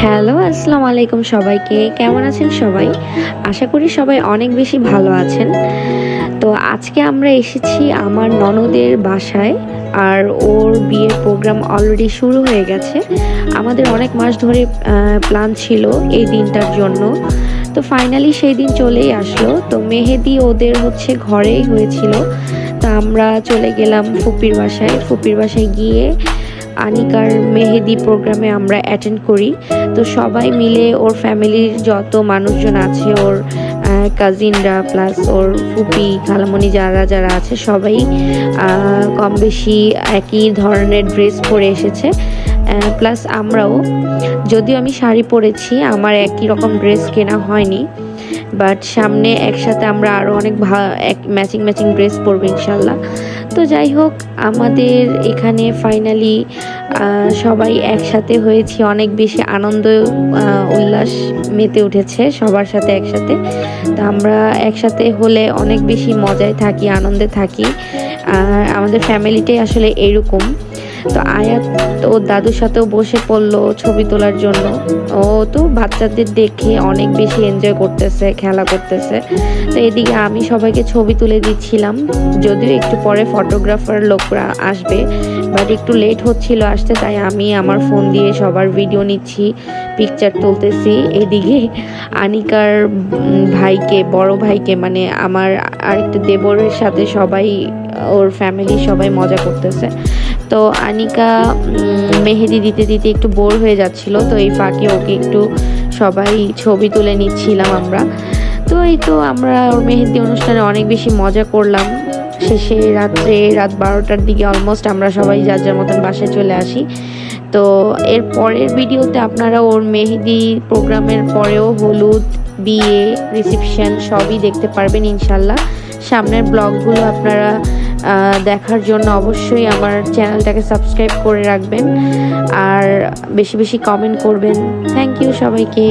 Hello, আসসালামু আলাইকুম সবাইকে। কেমন আছেন সবাই? আশা করি সবাই অনেক বেশি ভালো আছেন। তো আজকে আমরা এসেছি আমার ননদের বাসায়। আর ওর বিয়ের প্রোগ্রাম অলরেডি শুরু হয়ে গেছে। আমাদের অনেক মাস ধরে প্ল্যান ছিল এই দিনটার জন্য। তো ফাইনালি সেই দিন চলেই আসলো। তো মেহেদি ওদের ঘরেই হয়েছিল। তো আমরা চলে গেলাম ফুপির বাসায় গিয়ে আনিকার মেহেদি প্রোগ্রামে আমরা অ্যাটেন্ড করি। তো সবাই মিলে ওর ফ্যামিলির যত মানুষজন আছে, ওর কাজিনরা প্লাস ওর ফুপি খালামণি যারা আছে সবাই কম বেশি একই ধরনের ড্রেস পরে এসেছে। প্লাস আমরাও, যদিও আমি শাড়ি পরেছি, আমার একই রকম ড্রেস কেনা হয়নি, বাট সামনে একসাথে আমরা আরও অনেক ম্যাচিং ড্রেস পরবো ইনশাল্লাহ। তো যাই হোক, আমাদের এখানে ফাইনালি সবাই একসাথে হয়েছি, অনেক বেশি আনন্দ উল্লাস মেতে উঠেছে সবার সাথে একসাথে। তো আমরা একসাথে হলে অনেক বেশি মজায় থাকি, আনন্দে থাকি। আর আমাদের ফ্যামিলিটাই আসলে এরকম। তো আয়াত ওর দাদুর সাথেও বসে পড়লো ছবি তোলার জন্য। ও তো বাচ্চাদের দেখে অনেক বেশি এনজয় করতেছে, খেলা করতেছে। তো এদিকে আমি সবাইকে ছবি তুলে দিচ্ছিলাম, যদিও একটু পরে ফটোগ্রাফার লোকরা আসবে, বাট একটু লেট হচ্ছিল আসতে, তাই আমি আমার ফোন দিয়ে সবার ভিডিও নিচ্ছি, পিকচার তুলতেছি। এদিকে আনিকার বড় ভাইকে মানে আমার আরেকটা দেবরের সাথে সবাই, ওর ফ্যামিলি সবাই মজা করতেছে। তো আনিকা মেহেদি দিতে দিতে একটু বোর হয়ে যাচ্ছিল, তো এই ফাঁকে ওকে একটু সবাই ছবি তুলে নিচ্ছিলাম আমরা। তো এই তো আমরা ওর মেহেদি অনুষ্ঠানে অনেক বেশি মজা করলাম। শেষে রাত 12টার দিকে অলমোস্ট আমরা সবাই যার যার মতন বাসায় চলে আসি। তো এর পরের ভিডিওতে আপনারা ওর মেহেদি প্রোগ্রামের পরেও হলুদ, বিয়ে, রিসেপশন সবই দেখতে পারবেন ইনশাল্লাহ। সামনের ব্লগগুলো আপনারা দেখার জন্য অবশ্যই আমার চ্যানেলটাকে সাবস্ক্রাইব করে রাখবেন, আর বেশি বেশি কমেন্ট করবেন। থ্যাংক ইউ সবাইকে।